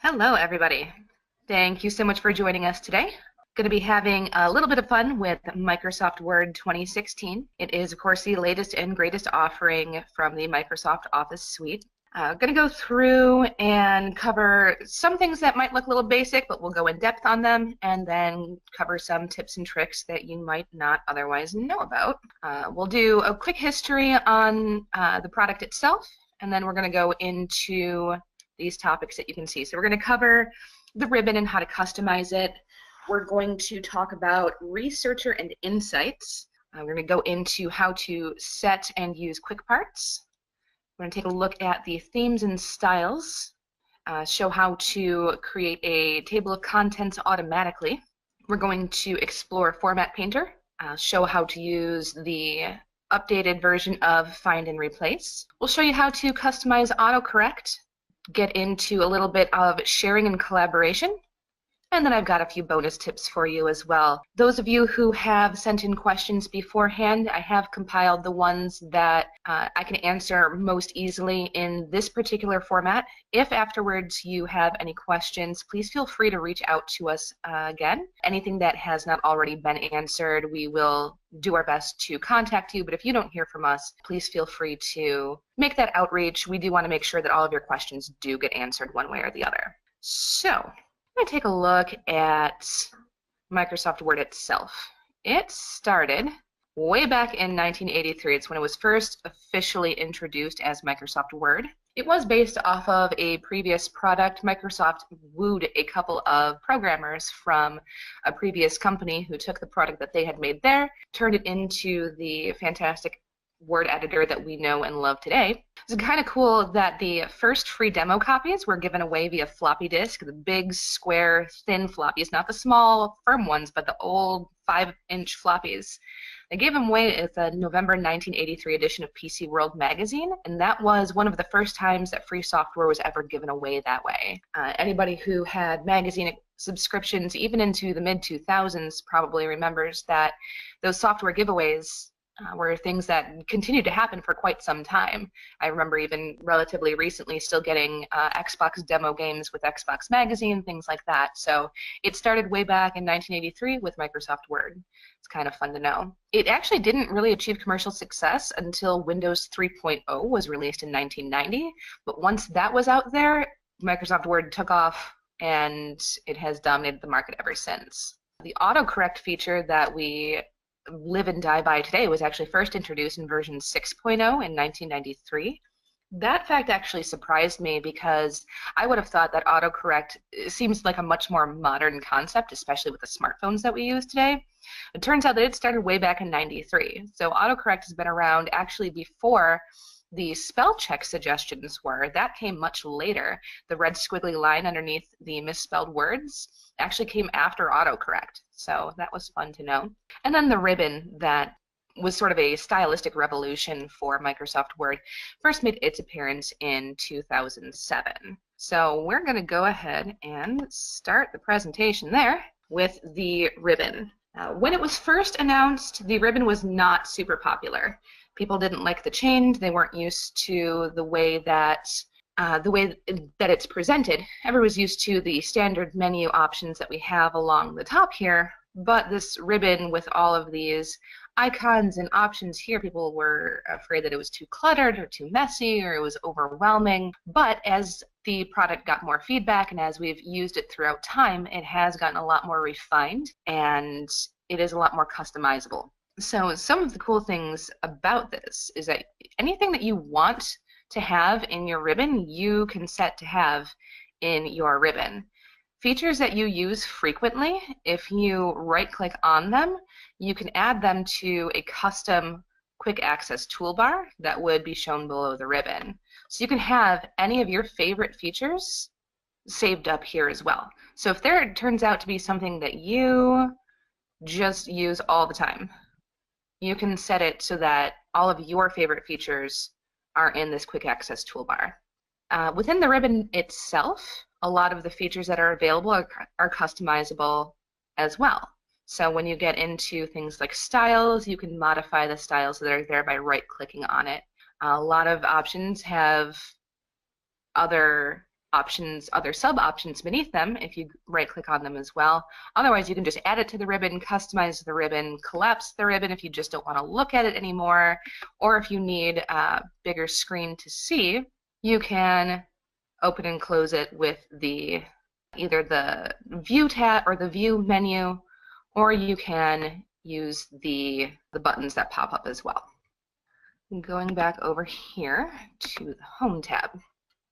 Hello, everybody. Thank you so much for joining us today. Going to be having a little bit of fun with Microsoft Word 2016. It is, of course, the latest and greatest offering from the Microsoft Office suite. Going to go through and cover some things that might look a little basic, but we'll go in depth on them, and then cover some tips and tricks that you might not otherwise know about. We'll do a quick history on the product itself, and then we're going to go into these topics that you can see. So we're going to cover the ribbon and how to customize it. We're going to talk about Researcher and Insights. We're going to go into how to set and use quick parts. We're going to take a look at the themes and styles, show how to create a table of contents automatically. We're going to explore Format Painter, show how to use the updated version of Find and Replace. We'll show you how to customize autocorrect, get into a little bit of sharing and collaboration, and then I've got a few bonus tips for you as well. Those of you who have sent in questions beforehand, I have compiled the ones that I can answer most easily in this particular format. If afterwards you have any questions, please feel free to reach out to us again. Anything that has not already been answered, we will do our best to contact you, but if you don't hear from us, please feel free to make that outreach. We do want to make sure that all of your questions do get answered one way or the other. So, I'm going to take a look at Microsoft Word itself. It started way back in 1983. It's when it was first officially introduced as Microsoft Word. It was based off of a previous product. Microsoft wooed a couple of programmers from a previous company who took the product that they had made there, turned it into the fantastic Word editor that we know and love today. It's kind of cool that the first free demo copies were given away via floppy disk, the big, square, thin floppies, not the small, firm ones, but the old 5-inch floppies. They gave them away at the November 1983 edition of PC World magazine, and that was one of the first times that free software was ever given away that way. Anybody who had magazine subscriptions, even into the mid-2000s, probably remembers that those software giveaways were things that continued to happen for quite some time. I remember even relatively recently still getting Xbox demo games with Xbox Magazine, things like that. So it started way back in 1983 with Microsoft Word. It's kind of fun to know. It actually didn't really achieve commercial success until Windows 3.0 was released in 1990, but once that was out there, Microsoft Word took off and it has dominated the market ever since. The autocorrect feature that we live and die by today was actually first introduced in version 6.0 in 1993. That fact actually surprised me because I would have thought that autocorrect seems like a much more modern concept, especially with the smartphones that we use today. It turns out that it started way back in 93. So autocorrect has been around actually before the spell check suggestions were. That came much later. The red squiggly line underneath the misspelled words actually came after autocorrect. So that was fun to know. And then the ribbon that was sort of a stylistic revolution for Microsoft Word first made its appearance in 2007. So we're going to go ahead and start the presentation there with the ribbon. When it was first announced, the ribbon was not super popular. People didn't like the change. They weren't used to the way that it's presented. Everyone was used to the standard menu options that we have along the top here, but this ribbon with all of these icons and options here, people were afraid that it was too cluttered or too messy or it was overwhelming. But as the product got more feedback and as we've used it throughout time, it has gotten a lot more refined and it is a lot more customizable. So some of the cool things about this is that anything that you want to have in your ribbon, you can set to have in your ribbon. Features that you use frequently, if you right-click on them, you can add them to a custom quick access toolbar that would be shown below the ribbon. So you can have any of your favorite features saved up here as well. So if there turns out to be something that you just use all the time, you can set it so that all of your favorite features are in this quick access toolbar. Within the ribbon itself, a lot of the features that are available are customizable as well. So when you get into things like styles, you can modify the styles that are there by right-clicking on it. A lot of options have other options, other sub options beneath them if you right click on them as well. Otherwise, you can just add it to the ribbon, customize the ribbon, collapse the ribbon if you just don't want to look at it anymore, or if you need a bigger screen to see, you can open and close it with either the view tab or the view menu, or you can use the buttons that pop up as well. Going back over here to the Home tab,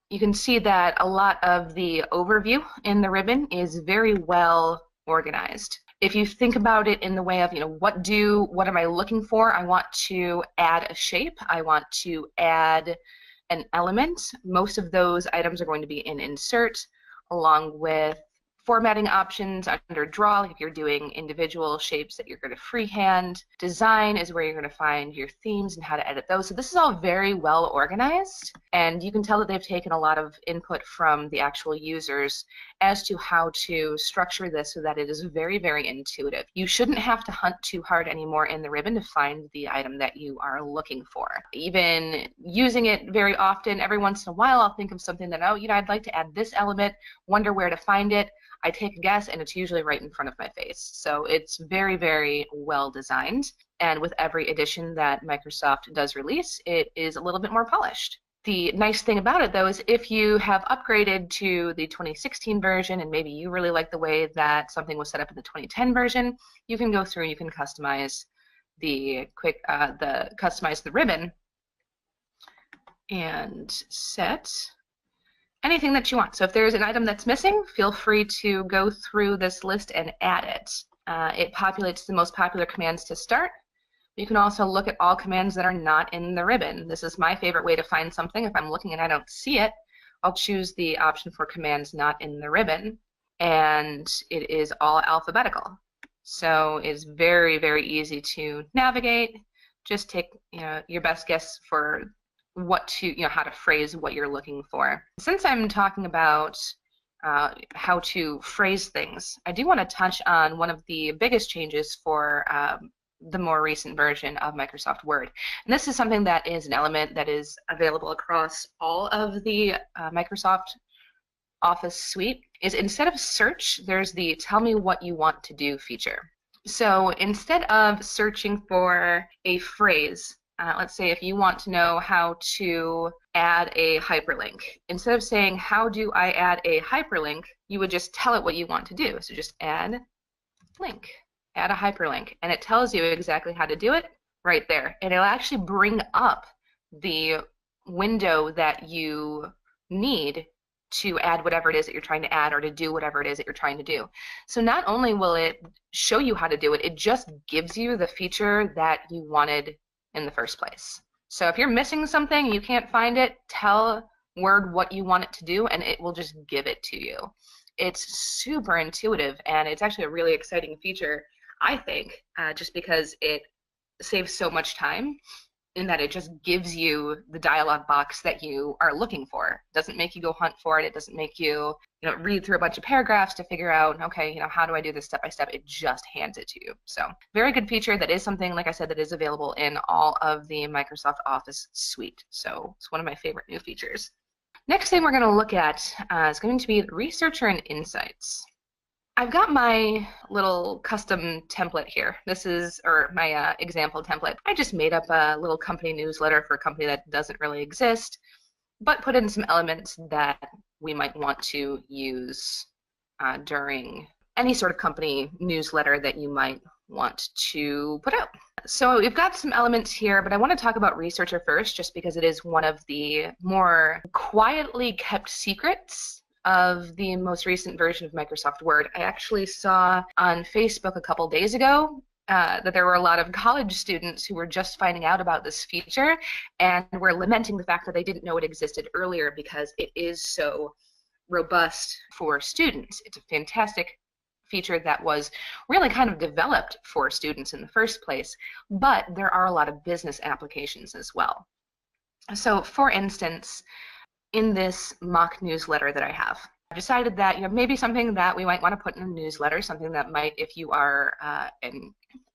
you can see that a lot of the overview in the ribbon is very well organized. If you think about it in the way of, what am I looking for? I want to add a shape. I want to add an element. Most of those items are going to be in Insert, along with formatting options under Draw, if you're doing individual shapes that you're going to freehand. Design is where you're going to find your themes and how to edit those. So this is all very well organized, and you can tell that they've taken a lot of input from the actual users as to how to structure this so that it is very, very intuitive. You shouldn't have to hunt too hard anymore in the ribbon to find the item that you are looking for. Even using it very often, every once in a while, I'll think of something that, I'd like to add this element, wonder where to find it. I take a guess, and it's usually right in front of my face. So it's very, very well designed. And with every edition that Microsoft does release, it is a little bit more polished. The nice thing about it, though, is if you have upgraded to the 2016 version and maybe you really like the way that something was set up in the 2010 version, you can go through and you can customize customize the ribbon and set anything that you want. So if there's an item that's missing, feel free to go through this list and add it. It populates the most popular commands to start. You can also look at all commands that are not in the ribbon. This is my favorite way to find something. If I'm looking and I don't see it, I'll choose the option for commands not in the ribbon, and it is all alphabetical. So it's very, very easy to navigate. Just take your best guess for how to phrase what you're looking for. Since I'm talking about how to phrase things, I do want to touch on one of the biggest changes for the more recent version of Microsoft Word. And this is something that is an element that is available across all of the Microsoft Office suite, is instead of search, there's the tell me what you want to do feature. So instead of searching for a phrase, let's say if you want to know how to add a hyperlink, instead of saying, how do I add a hyperlink, you would just tell it what you want to do. So just add link, add a hyperlink, and it tells you exactly how to do it right there. And it'll actually bring up the window that you need to add whatever it is that you're trying to add or to do whatever it is that you're trying to do. So not only will it show you how to do it, it just gives you the feature that you wanted in the first place. So if you're missing something and you can't find it, tell Word what you want it to do and it will just give it to you. It's super intuitive, and it's actually a really exciting feature, I think, just because it saves so much time in that it just gives you the dialog box that you are looking for. It doesn't make you go hunt for it. It doesn't make you, read through a bunch of paragraphs to figure out, okay, how do I do this step by step? It just hands it to you. So very good feature. That is something, like I said, that is available in all of the Microsoft Office suite. So it's one of my favorite new features. Next thing we're going to look at is going to be Researcher and Insights. I've got my little custom template here. This is, or my example template. I just made up a little company newsletter for a company that doesn't really exist, but put in some elements that we might want to use during any sort of company newsletter that you might want to put out. So we've got some elements here, but I want to talk about Researcher first, just because it is one of the more quietly kept secrets of the most recent version of Microsoft Word. I actually saw on Facebook a couple days ago that there were a lot of college students who were just finding out about this feature and were lamenting the fact that they didn't know it existed earlier because it is so robust for students. It's a fantastic feature that was really kind of developed for students in the first place, but there are a lot of business applications as well. So for instance, in this mock newsletter that I have, I decided that maybe something that we might want to put in a newsletter, something that might, if you are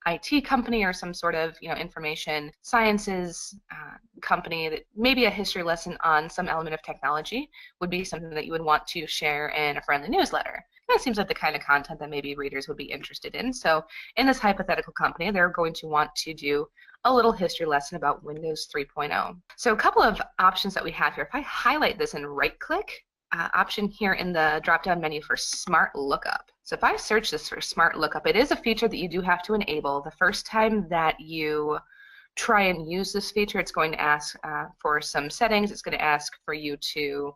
IT company or some sort of information sciences company, that maybe a history lesson on some element of technology would be something that you would want to share in a friendly newsletter. That seems like the kind of content that maybe readers would be interested in. So in this hypothetical company, they're going to want to do a little history lesson about Windows 3.0. So a couple of options that we have here. If I highlight this and right-click, option here in the drop-down menu for Smart Lookup. So if I search this for Smart Lookup, it is a feature that you do have to enable. The first time that you try and use this feature, it's going to ask for some settings. It's going to ask for you to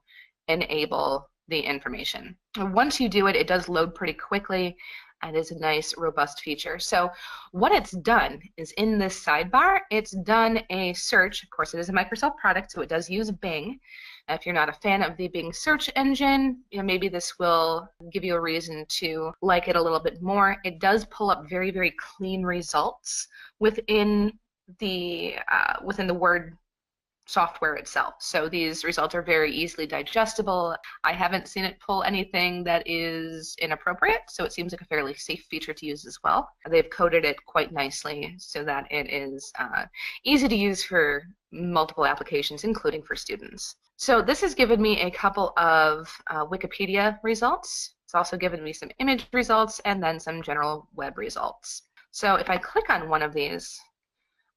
enable the information. Once you do it, it does load pretty quickly, and is a nice, robust feature. So what it's done is in this sidebar, it's done a search. Of course, it is a Microsoft product, so it does use Bing. If you're not a fan of the Bing search engine, maybe this will give you a reason to like it a little bit more. It does pull up very, very clean results within the Word software itself. So these results are very easily digestible. I haven't seen it pull anything that is inappropriate, so it seems like a fairly safe feature to use as well. They've coded it quite nicely so that it is easy to use for multiple applications, including for students. So this has given me a couple of Wikipedia results. It's also given me some image results and then some general web results. So if I click on one of these,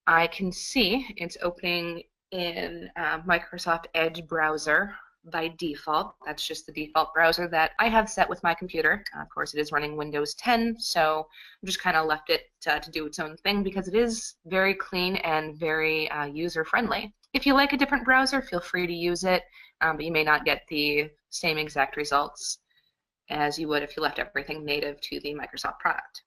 I can see it's opening in Microsoft Edge browser by default. That's just the default browser that I have set with my computer. Of course, it is running Windows 10, so I just kind of left it to do its own thing because it is very clean and very user-friendly. If you like a different browser, feel free to use it, but you may not get the same exact results as you would if you left everything native to the Microsoft product.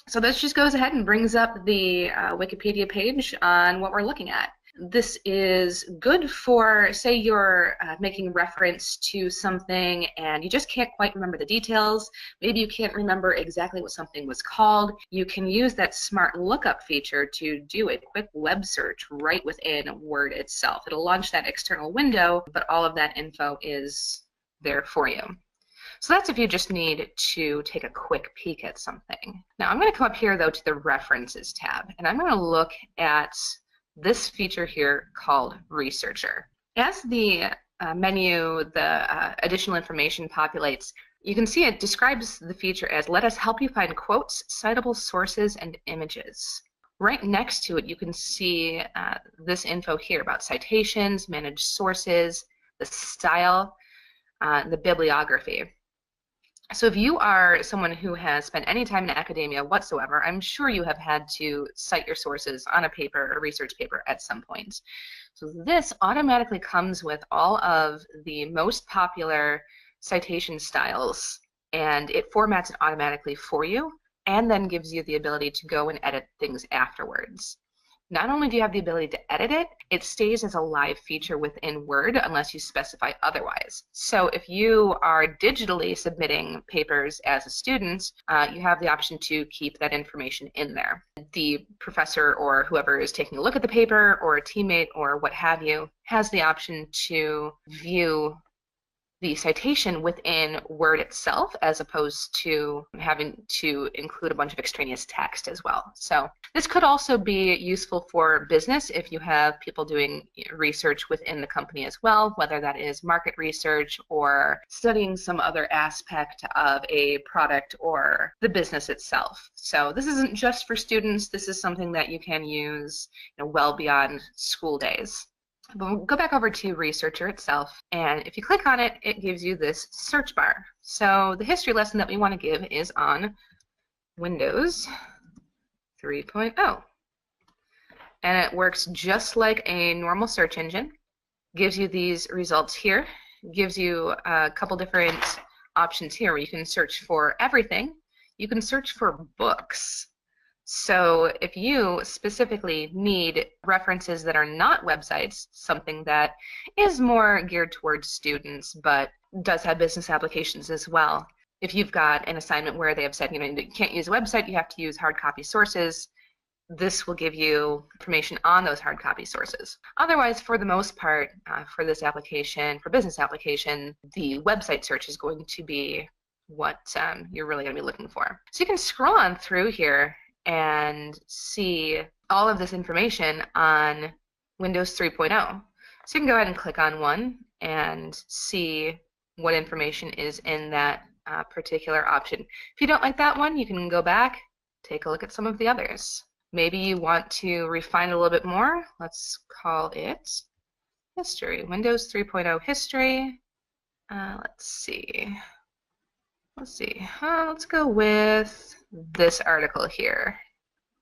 So this just goes ahead and brings up the Wikipedia page on what we're looking at. This is good for, say you're making reference to something and you just can't quite remember the details. Maybe you can't remember exactly what something was called. You can use that Smart Lookup feature to do a quick web search right within Word itself. It'll launch that external window, but all of that info is there for you. So that's if you just need to take a quick peek at something. Now I'm going to come up here though to the References tab, and I'm going to look at this feature here called Researcher. As the menu, the additional information populates, you can see it describes the feature as let us help you find quotes, citable sources, and images. Right next to it, you can see this info here about citations, managed sources, the style, the bibliography. So if you are someone who has spent any time in academia whatsoever, I'm sure you have had to cite your sources on a paper, a research paper at some point. So this automatically comes with all of the most popular citation styles, and it formats it automatically for you and then gives you the ability to go and edit things afterwards. Not only do you have the ability to edit it, it stays as a live feature within Word unless you specify otherwise. So if you are digitally submitting papers as a student, you have the option to keep that information in there. The professor or whoever is taking a look at the paper or a teammate or what have you has the option to view the citation within Word itself as opposed to having to include a bunch of extraneous text as well. So this could also be useful for business if you have people doing research within the company as well, whether that is market research or studying some other aspect of a product or the business itself. So this isn't just for students. This is something that you can use well beyond school days. But we'll go back over to Researcher itself, and if you click on it, it gives you this search bar. So the history lesson that we want to give is on Windows 3.0. And it works just like a normal search engine. Gives you these results here. Gives you a couple different options here where you can search for everything. You can search for books. So if you specifically need references that are not websites, something that is more geared towards students but does have business applications as well, if you've got an assignment where they have said, you can't use a website, you have to use hard copy sources, this will give you information on those hard copy sources. Otherwise, for the most part, for this application, for business application, the website search is going to be what you're really going to be looking for. So you can scroll on through here and see all of this information on Windows 3.0. So you can go ahead and click on one and see what information is in that particular option. If you don't like that one, you can go back, take a look at some of the others. Maybe you want to refine it a little bit more. Let's call it History, Windows 3.0 History. Let's see. Let's go with this article here,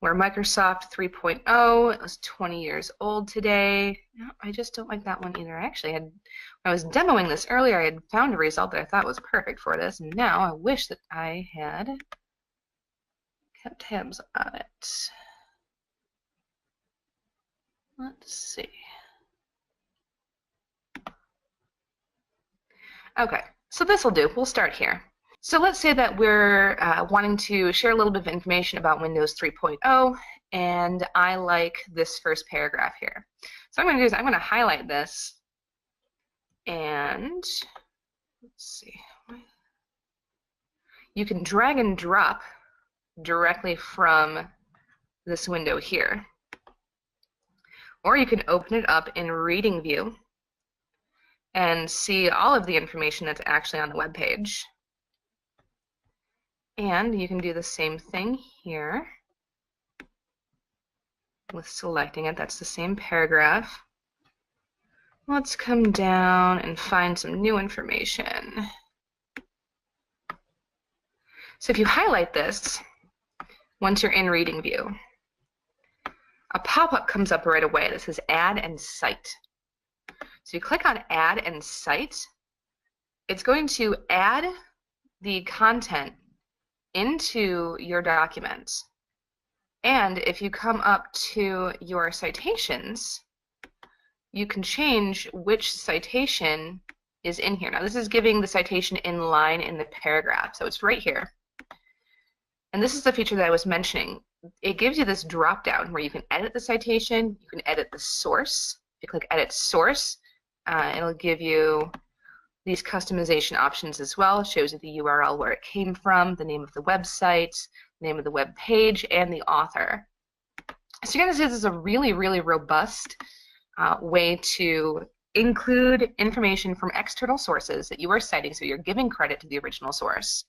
where Microsoft 3.0, it was 20 years old today. No, I just don't like that one either. Actually, when I was demoing this earlier, I had found a result that I thought was perfect for this. Now I wish that I had kept tabs on it. Let's see. Okay, so this will do. We'll start here. So let's say that we're wanting to share a little bit of information about Windows 3.0, and I like this first paragraph here. So what I'm going to do is I'm going to highlight this, and let's see. You can drag and drop directly from this window here, or you can open it up in Reading View and see all of the information that's actually on the web page. And you can do the same thing here with selecting it. That's the same paragraph. Let's come down and find some new information. So if you highlight this, once you're in Reading View, a pop-up comes up right away that says Add and Cite. So you click on Add and Cite. It's going to add the content into your document. And if you come up to your citations, you can change which citation is in here. Now this is giving the citation in line in the paragraph, so it's right here. And this is the feature that I was mentioning. It gives you this drop down where you can edit the citation, you can edit the source. If you click Edit Source, it'll give you these customization options as well. It shows you the URL where it came from, the name of the website, name of the web page, and the author. So you're going to see this is a really, really robust way to include information from external sources that you are citing, so you're giving credit to the original source,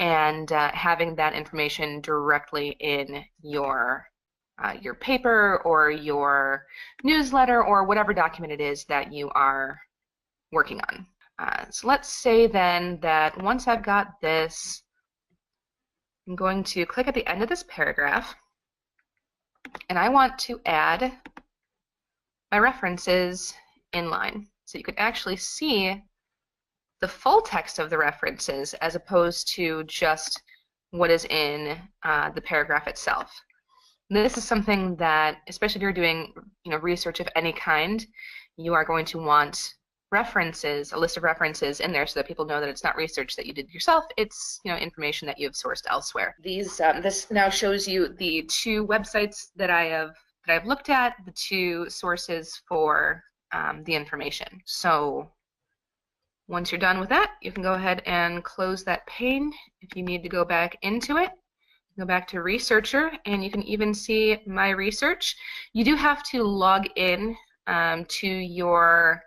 and having that information directly in your paper or your newsletter or whatever document it is that you are working on. So let's say then that once I've got this, I'm going to click at the end of this paragraph, and I want to add my references in line. So you could actually see the full text of the references as opposed to just what is in the paragraph itself. This is something that, especially if you're doing research of any kind, you are going to want references, a list of references in there so that people know that it's not research that you did yourself, it's information that you have sourced elsewhere. This now shows you the two websites that I've looked at, the two sources for the information. So once you're done with that, you can go ahead and close that pane. If you need to go back into it, go back to Researcher, and you can even see My Research. You do have to log in to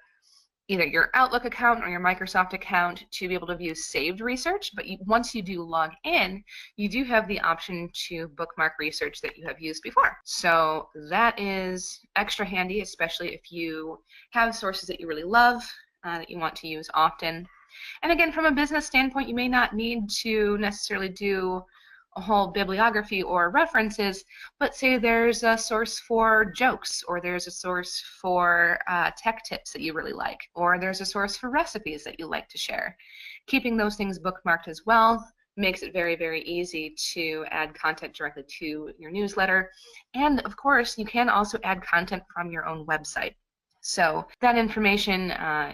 either your Outlook account or your Microsoft account to be able to view saved research, but once you do log in, you do have the option to bookmark research that you have used before. So that is extra handy, especially if you have sources that you really love, that you want to use often. And again, from a business standpoint, you may not need to necessarily do a whole bibliography or references, but say there's a source for jokes, or there's a source for tech tips that you really like, or there's a source for recipes that you like to share. Keeping those things bookmarked as well makes it very, very easy to add content directly to your newsletter. And of course, you can also add content from your own website. So that information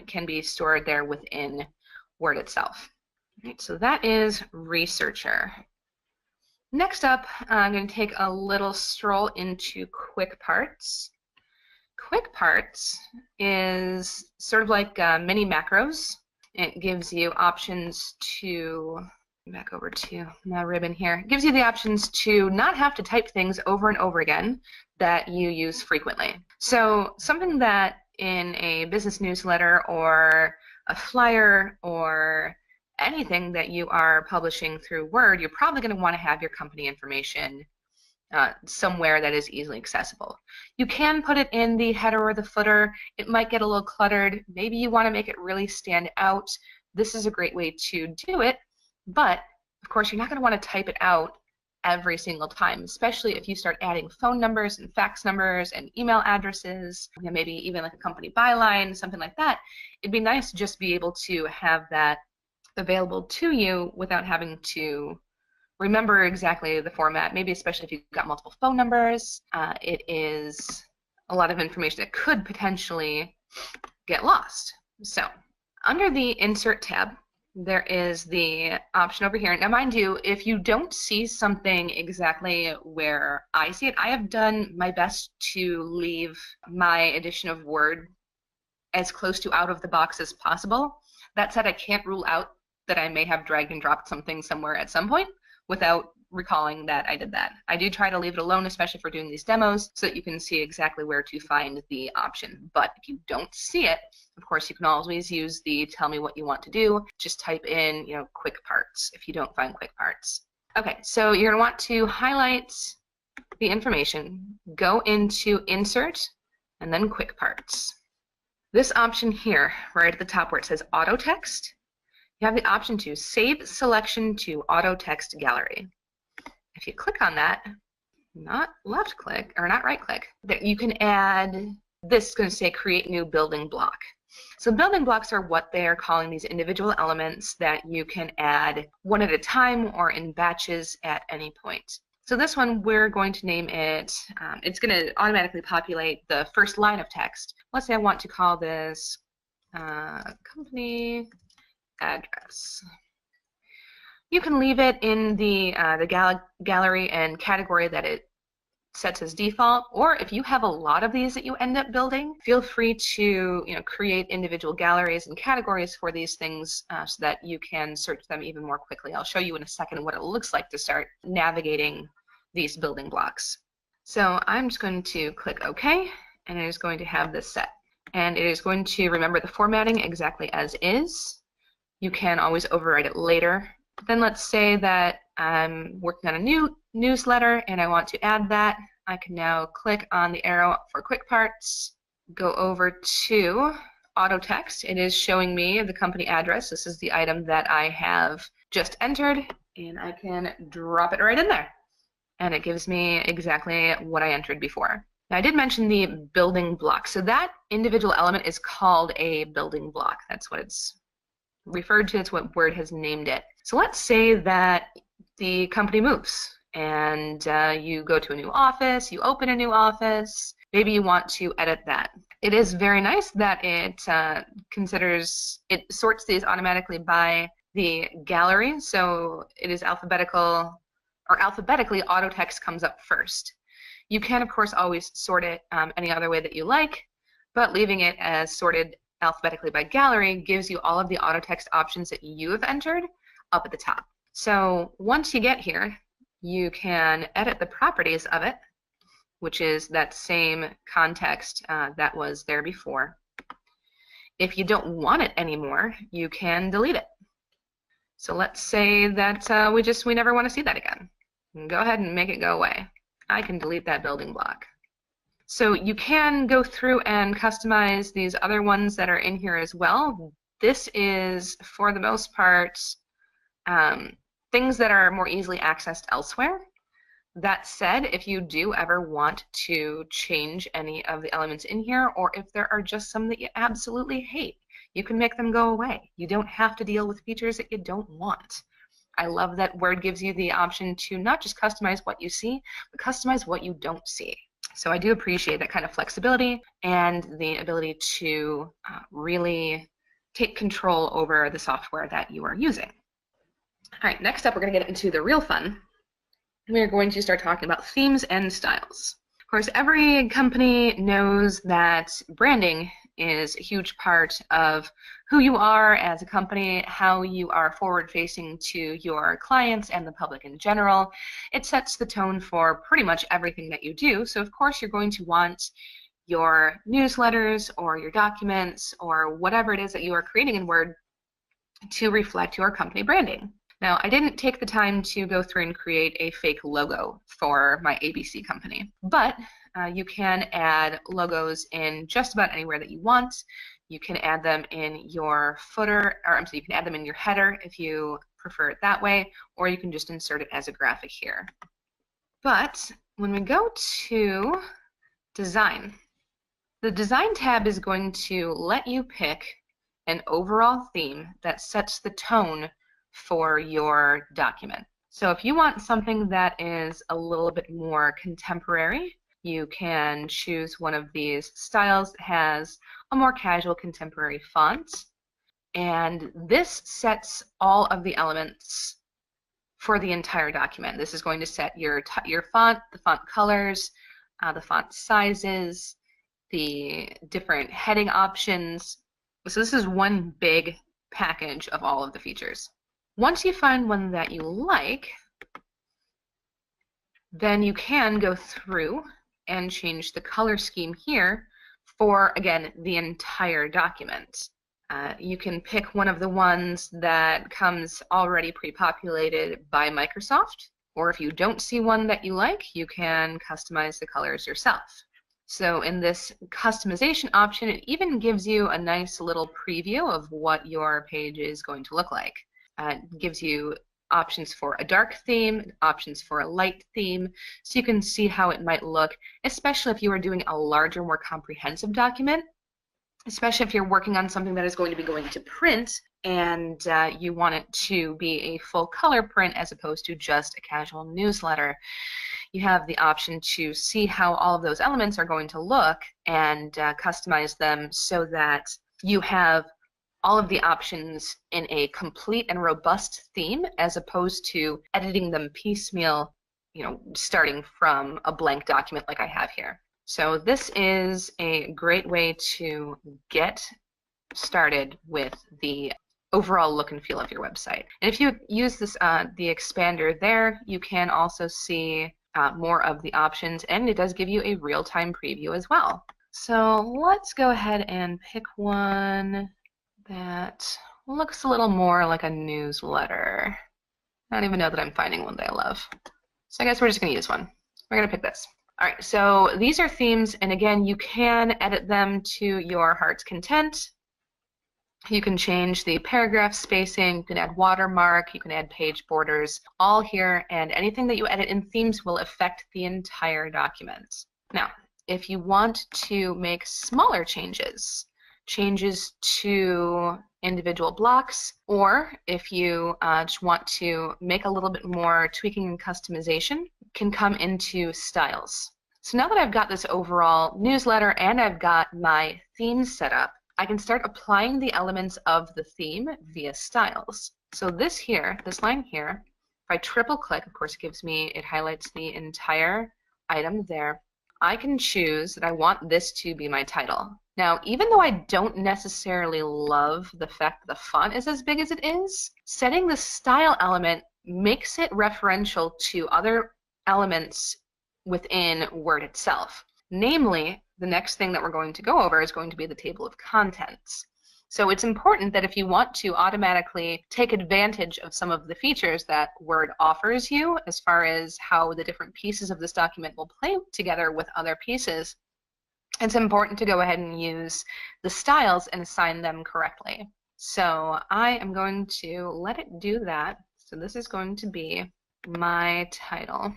can be stored there within Word itself. Right, so that is Researcher. Next up, I'm going to take a little stroll into Quick Parts. Quick Parts is sort of like mini macros. It gives you options to Back over to my ribbon here. It gives you the options to not have to type things over and over again that you use frequently. So something that in a business newsletter or a flyer or anything that you are publishing through Word, you're probably going to want to have your company information somewhere that is easily accessible. You can put it in the header or the footer. It might get a little cluttered. Maybe you want to make it really stand out. This is a great way to do it, but of course you're not going to want to type it out every single time, especially if you start adding phone numbers and fax numbers and email addresses, maybe even like a company byline, something like that. It'd be nice to just be able to have that available to you without having to remember exactly the format, maybe especially if you've got multiple phone numbers. It is a lot of information that could potentially get lost. So under the Insert tab, there is the option over here. Now, mind you, if you don't see something exactly where I see it, I have done my best to leave my edition of Word as close to out of the box as possible. That said, I can't rule out that I may have dragged and dropped something somewhere at some point without recalling that I did that. I do try to leave it alone, especially for doing these demos, so that you can see exactly where to find the option. But if you don't see it, of course, you can always use the tell me what you want to do. Just type in, quick parts if you don't find quick parts. Okay, so you're going to want to highlight the information, go into Insert, and then Quick Parts. This option here, right at the top where it says Auto Text, you have the option to save selection to auto text gallery. If you click on that, not left click or not right click, you can add, this is going to say create new building block. So building blocks are what they are calling these individual elements that you can add one at a time or in batches at any point. So this one, we're going to name it, it's going to automatically populate the first line of text. Let's say I want to call this company address. You can leave it in the gallery and category that it sets as default, or if you have a lot of these that you end up building, feel free to create individual galleries and categories for these things so that you can search them even more quickly. I'll show you in a second what it looks like to start navigating these building blocks. So I'm just going to click OK, and it is going to have this set. And it is going to remember the formatting exactly as is. You can always overwrite it later. Then let's say that I'm working on a new newsletter and I want to add that. I can now click on the arrow for quick parts, go over to auto text. It is showing me the company address. This is the item that I have just entered, and I can drop it right in there. And it gives me exactly what I entered before. Now, I did mention the building block. So that individual element is called a building block. That's what it's referred to. It's what Word has named it. So let's say that the company moves and you go to a new office, you open a new office, maybe you want to edit that. It is very nice that it sorts these automatically by the gallery, so it is alphabetical, or alphabetically auto text comes up first. You can of course always sort it any other way that you like, but leaving it as sorted alphabetically by gallery gives you all of the auto text options that you have entered up at the top. So once you get here, you can edit the properties of it, which is that same context that was there before. If you don't want it anymore, you can delete it. So let's say that we never want to see that again. Go ahead and make it go away. I can delete that building block. So you can go through and customize these other ones that are in here as well. This is, for the most part, things that are more easily accessed elsewhere. That said, if you do ever want to change any of the elements in here, or if there are just some that you absolutely hate, you can make them go away. You don't have to deal with features that you don't want. I love that Word gives you the option to not just customize what you see, but customize what you don't see. So I do appreciate that kind of flexibility and the ability to really take control over the software that you are using. All right, next up, we're going to get into the real fun. We're going to start talking about themes and styles. Of course, every company knows that branding is a huge part of who you are as a company, how you are forward-facing to your clients and the public in general. It sets the tone for pretty much everything that you do. So of course you're going to want your newsletters or your documents or whatever it is that you are creating in Word to reflect your company branding. Now, I didn't take the time to go through and create a fake logo for my ABC company, but you can add logos in just about anywhere that you want. You can add them in your footer, or I'm sorry, you can add them in your header if you prefer it that way, or you can just insert it as a graphic here. But when we go to Design, the Design tab is going to let you pick an overall theme that sets the tone for your document. So if you want something that is a little bit more contemporary, you can choose one of these styles that has a more casual contemporary font. And this sets all of the elements for the entire document. This is going to set your font, the font colors, the font sizes, the different heading options. So this is one big package of all of the features. Once you find one that you like, then you can go through and change the color scheme here for, again, the entire document. You can pick one of the ones that comes already pre-populated by Microsoft, or if you don't see one that you like, you can customize the colors yourself. So in this customization option, it even gives you a nice little preview of what your page is going to look like. It gives you options for a dark theme, options for a light theme, so you can see how it might look, especially if you are doing a larger, more comprehensive document, especially if you're working on something that is going to be going to print and you want it to be a full color print as opposed to just a casual newsletter. You have the option to see how all of those elements are going to look and customize them so that you have all of the options in a complete and robust theme as opposed to editing them piecemeal, starting from a blank document like I have here. So this is a great way to get started with the overall look and feel of your website. And if you use this the expander there, you can also see more of the options, and it does give you a real-time preview as well. So let's go ahead and pick one that looks a little more like a newsletter. I don't even know that I'm finding one that I love. So I guess we're just going to use one. We're going to pick this. All right, so these are themes, and again, you can edit them to your heart's content. You can change the paragraph spacing, you can add watermark, you can add page borders, all here, and anything that you edit in themes will affect the entire document. Now, if you want to make smaller changes to individual blocks, or if you just want to make a little bit more tweaking and customization, can come into styles. So now that I've got this overall newsletter and I've got my themes set up, I can start applying the elements of the theme via styles. So this line here, if I triple click, of course it highlights the entire item there. I can choose that I want this to be my title. Now, even though I don't necessarily love the fact that the font is as big as it is, setting the style element makes it referential to other elements within Word itself. Namely, the next thing that we're going to go over is going to be the table of contents. So it's important that if you want to automatically take advantage of some of the features that Word offers you as far as how the different pieces of this document will play together with other pieces, it's important to go ahead and use the styles and assign them correctly. So I am going to let it do that. So this is going to be my title.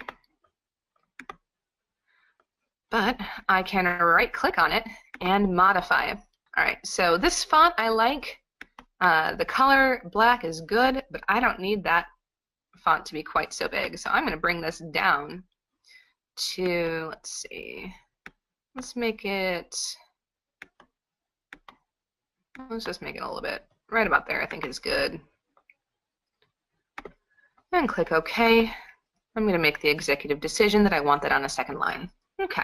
But I can right-click on it and modify. All right, so this font I like. The color black is good, but I don't need that font to be quite so big. So I'm going to bring this down to, let's see, let's just make it a little bit, right about there I think is good. And click OK. I'm going to make the executive decision that I want that on a second line. Okay,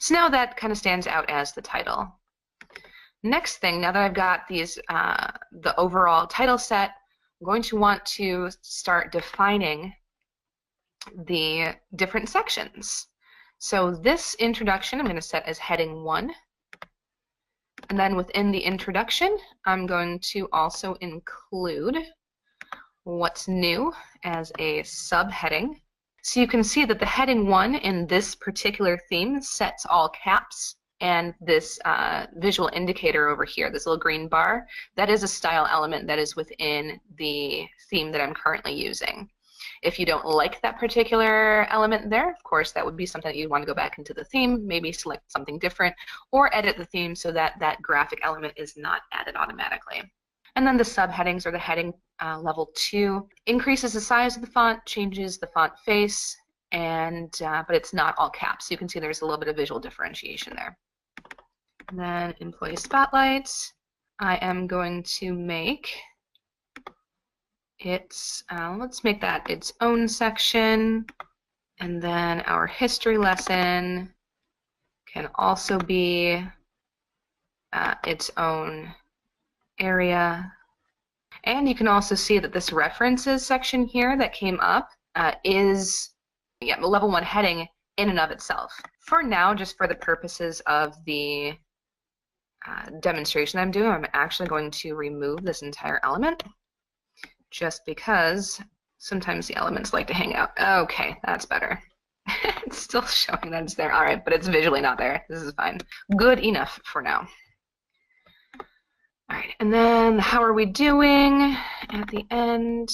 so now that kind of stands out as the title. Next thing, now that I've got these, the overall title set, I'm going to want to start defining the different sections. So this introduction I'm going to set as heading 1. And then within the introduction, I'm going to also include what's new as a subheading. So you can see that the heading 1 in this particular theme sets all caps, and this visual indicator over here, this little green bar, that is a style element that is within the theme that I'm currently using. If you don't like that particular element there, of course, that would be something that you'd want to go back into the theme, maybe select something different, or edit the theme so that that graphic element is not added automatically. And then the subheadings, or the heading level 2, increases the size of the font, changes the font face, and but it's not all caps. So you can see there's a little bit of visual differentiation there. And then employee spotlight, I am going to make it's, let's make that its own section, and then our history lesson can also be its own area. And you can also see that this references section here that came up is the level 1 heading in and of itself. For now, just for the purposes of the demonstration I'm doing, I'm actually going to remove this entire element, just because sometimes the elements like to hang out. Okay, that's better. It's still showing that it's there. All right, but it's visually not there. This is fine. Good enough for now. All right, and then how are we doing at the end?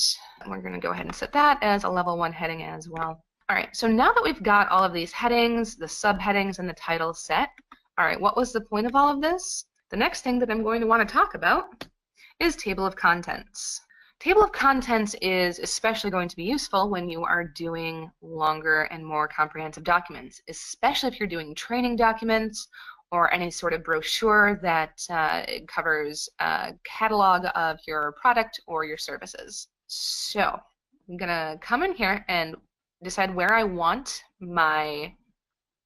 We're going to go ahead and set that as a level 1 heading as well. All right, so now that we've got all of these headings, the subheadings, and the title set, all right, what was the point of all of this? The next thing that I'm going to want to talk about is table of contents. Table of contents is especially going to be useful when you are doing longer and more comprehensive documents, especially if you're doing training documents or any sort of brochure that covers a catalog of your product or your services. So I'm going to come in here and decide where I want my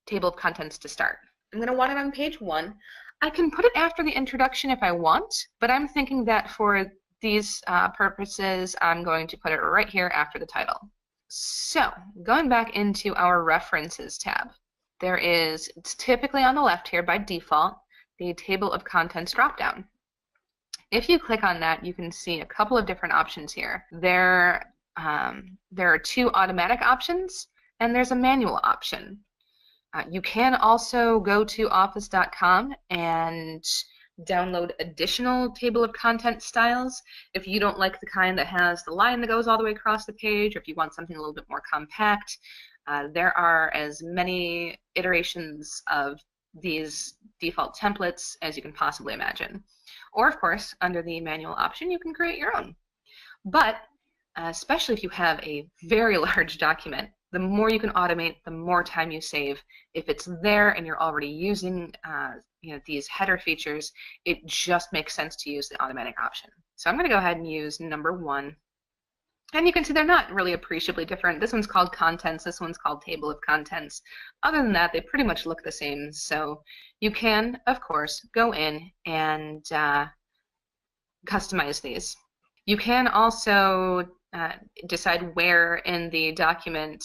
table of contents to start. I'm going to want it on page 1. I can put it after the introduction if I want, but I'm thinking that for these purposes, I'm going to put it right here after the title. So going back into our references tab, it's typically on the left here by default, the table of contents dropdown. If you click on that, you can see a couple of different options here. There are 2 automatic options, and there's a manual option. You can also go to office.com and download additional table of content styles if you don't like the kind that has the line that goes all the way across the page, or if you want something a little bit more compact. There are as many iterations of these default templates as you can possibly imagine. Or, of course, under the manual option, you can create your own. But especially if you have a very large document, the more you can automate, the more time you save. If it's there and you're already using these header features, it just makes sense to use the automatic option. So I'm going to go ahead and use number 1. And you can see they're not really appreciably different. This one's called contents, this one's called table of contents. Other than that, they pretty much look the same. So you can, of course, go in and customize these. You can also decide where in the document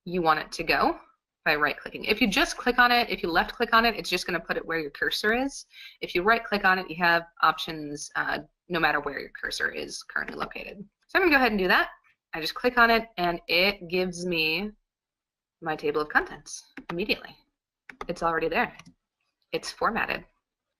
you want it to go by right-clicking. If you just click on it, if you left-click on it, it's just going to put it where your cursor is. If you right-click on it, you have options no matter where your cursor is currently located. So I'm going to go ahead and do that. I just click on it, and it gives me my table of contents immediately. It's already there. It's formatted.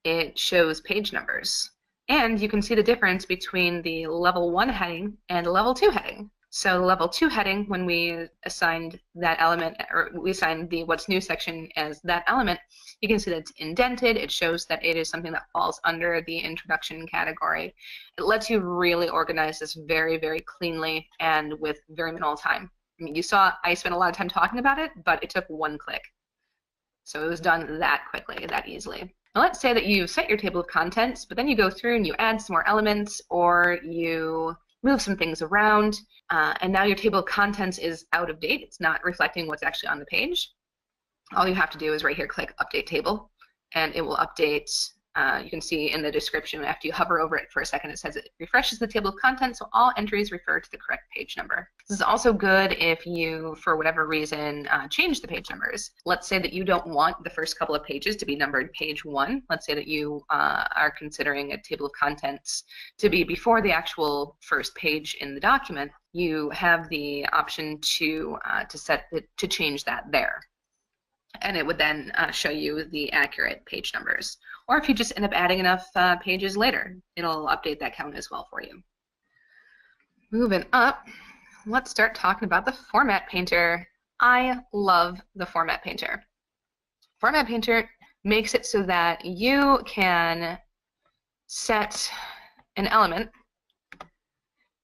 It shows page numbers. And you can see the difference between the level 1 heading and the level 2 heading. So the level 2 heading, when we assigned that element, or we assigned the what's new section as that element, you can see that it's indented. It shows that it is something that falls under the introduction category. It lets you really organize this very, very cleanly and with very minimal time. I mean, you saw I spent a lot of time talking about it, but it took 1 click. So it was done that quickly, that easily. Now let's say that you've set your table of contents, but then you go through and you add some more elements, or you move some things around, and now your table of contents is out of date. It's not reflecting what's actually on the page. All you have to do is right here click Update Table, and it will update you can see in the description, after you hover over it for a second, it says it refreshes the table of contents, so all entries refer to the correct page number. This is also good if you, for whatever reason, change the page numbers. Let's say that you don't want the first couple of pages to be numbered page 1. Let's say that you are considering a table of contents to be before the actual first page in the document. You have the option to change that there. And it would then show you the accurate page numbers. Or if you just end up adding enough pages later, it'll update that count as well for you. Moving up, let's start talking about the Format Painter. I love the Format Painter. Format Painter makes it so that you can set an element,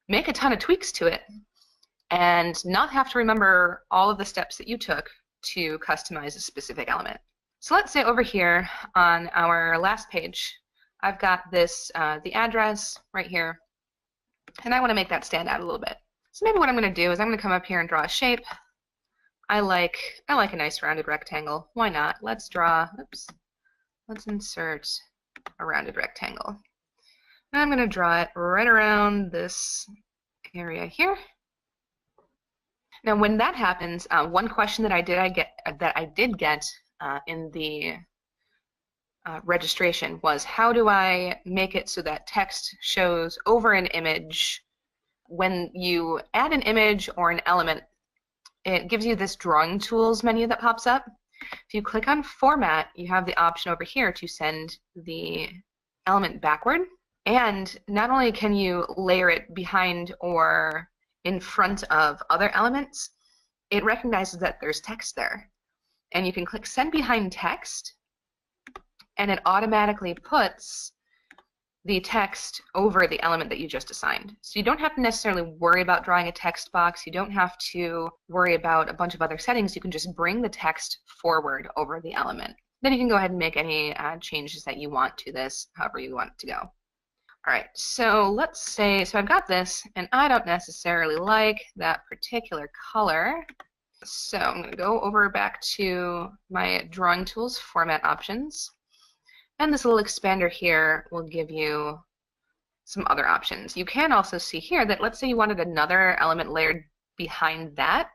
make a ton of tweaks to it, and not have to remember all of the steps that you took to customize a specific element. So let's say over here on our last page, I've got this, the address right here, and I want to make that stand out a little bit. So maybe what I'm going to do is I'm going to come up here and draw a shape. I like a nice rounded rectangle. Why not? Let's draw, oops, let's insert a rounded rectangle. And I'm going to draw it right around this area here. Now, when that happens, one question that I did get in the registration was, how do I make it so that text shows over an image? When you add an image or an element, it gives you this drawing tools menu that pops up. If you click on Format, you have the option over here to send the element backward. And not only can you layer it behind or in front of other elements, it recognizes that there's text there. And you can click Send Behind Text, and it automatically puts the text over the element that you just assigned. So you don't have to necessarily worry about drawing a text box. You don't have to worry about a bunch of other settings. You can just bring the text forward over the element. Then you can go ahead and make any changes that you want to this, however you want it to go. All right, so let's say, so I've got this, and I don't necessarily like that particular color. So I'm going to go over back to my drawing tools format options. And this little expander here will give you some other options. You can also see here that, let's say you wanted another element layered behind that.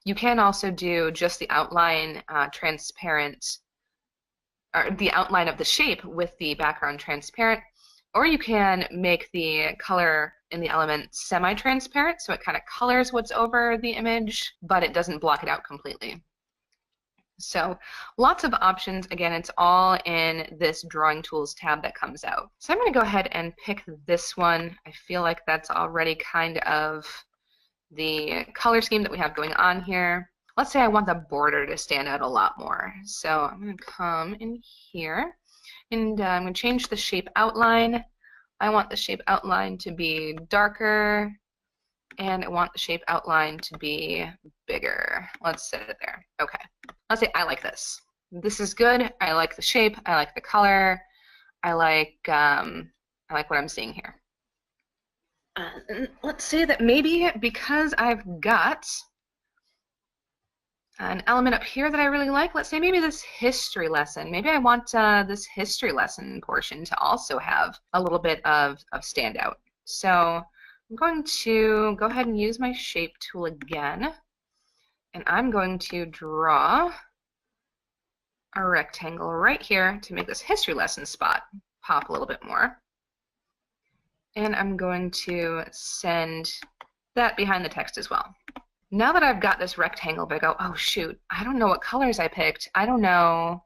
You can also do just the outline transparent, or the outline of the shape with the background transparent. Or you can make the color in the element semi-transparent, so it kind of colors what's over the image, but it doesn't block it out completely. So lots of options. Again, it's all in this Drawing Tools tab that comes out. So I'm going to go ahead and pick this one. I feel like that's already kind of the color scheme that we have going on here. Let's say I want the border to stand out a lot more. So I'm going to come in here. And I'm going to change the shape outline. I want the shape outline to be darker, and I want the shape outline to be bigger. Let's set it there. Okay. Let's say I like this. This is good. I like the shape. I like the color. I like what I'm seeing here. And let's say that maybe because I've got an element up here that I really like, let's say maybe this history lesson. Maybe I want this history lesson portion to also have a little bit of standout. So I'm going to go ahead and use my shape tool again, and I'm going to draw a rectangle right here to make this history lesson spot pop a little bit more. And I'm going to send that behind the text as well. Now that I've got this rectangle, but I go, oh shoot, I don't know what colors I picked. I don't know,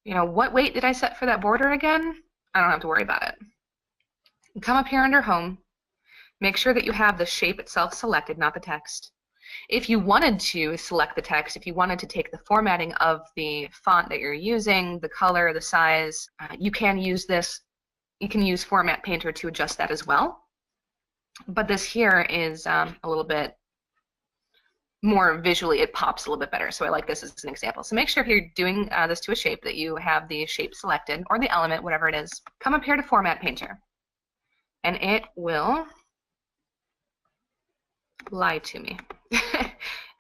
what weight did I set for that border again? I don't have to worry about it. Come up here under Home. Make sure that you have the shape itself selected, not the text. If you wanted to select the text, if you wanted to take the formatting of the font that you're using, the color, the size, you can use this. You can use Format Painter to adjust that as well. But this here is a little bit more visually, it pops a little bit better. So I like this as an example. So make sure if you're doing this to a shape that you have the shape selected, or the element, whatever it is. Come up here to Format Painter, and it will lie to me.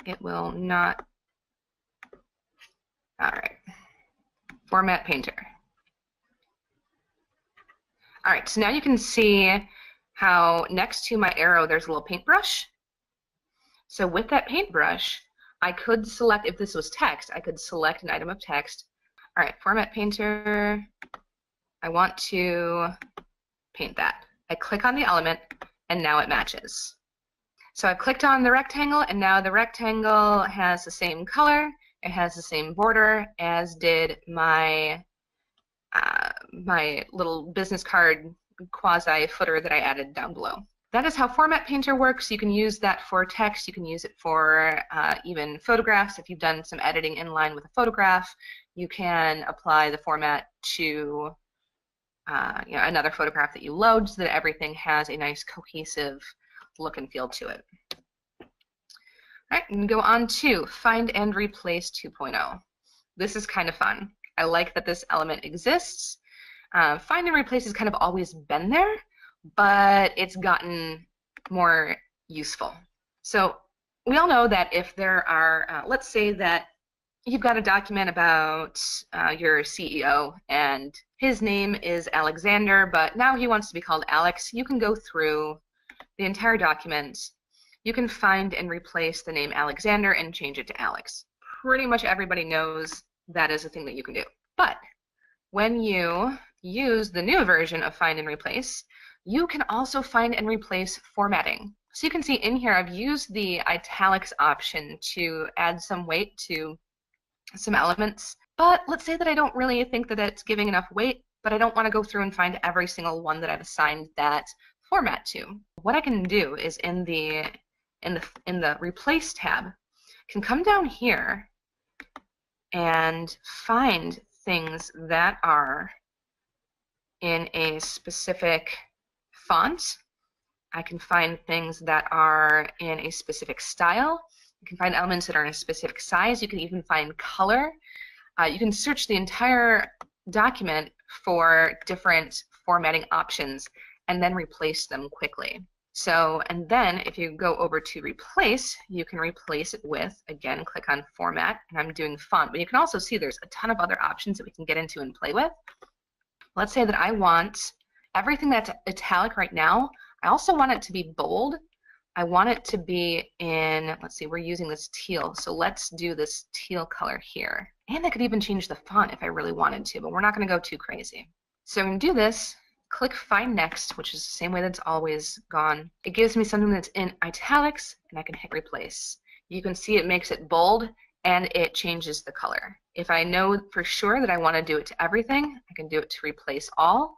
It will not. All right. Format Painter. All right, so now you can see how next to my arrow there's a little paintbrush. So with that paintbrush, I could select, if this was text, I could select an item of text. All right, Format Painter, I want to paint that. I click on the element, and now it matches. So I've clicked on the rectangle, and now the rectangle has the same color, it has the same border as did my my little business card quasi footer that I added down below. That is how Format Painter works. You can use that for text. You can use it for even photographs. If you've done some editing in line with a photograph, you can apply the format to another photograph that you load so that everything has a nice cohesive look and feel to it. All right, and go on to Find and Replace 2.0. This is kind of fun. I like that this element exists. Find and Replace has kind of always been there, but it's gotten more useful. So we all know that if there are, let's say that you've got a document about your CEO and his name is Alexander, but now he wants to be called Alex, you can go through the entire document. You can find and replace the name Alexander and change it to Alex. Pretty much everybody knows that is a thing that you can do. But when you use the new version of Find and Replace, you can also find and replace formatting. So you can see in here I've used the italics option to add some weight to some elements. But let's say that I don't really think that it's giving enough weight, but I don't want to go through and find every single one that I've assigned that format to. What I can do is in the Replace tab, can come down here and find things that are in a specific font. I can find things that are in a specific style. You can find elements that are in a specific size. You can even find color. You can search the entire document for different formatting options and then replace them quickly. So, and then if you go over to Replace, you can replace it with, again, click on Format, and I'm doing font, but you can also see there's a ton of other options that we can get into and play with. Let's say that I want everything that's italic right now, I also want it to be bold. I want it to be in, let's see, we're using this teal, so let's do this teal color here. And I could even change the font if I really wanted to, but we're not going to go too crazy. So I'm going to do this, click Find Next, which is the same way that's always gone. It gives me something that's in italics, and I can hit Replace. You can see it makes it bold, and it changes the color. If I know for sure that I want to do it to everything, I can do it to Replace All.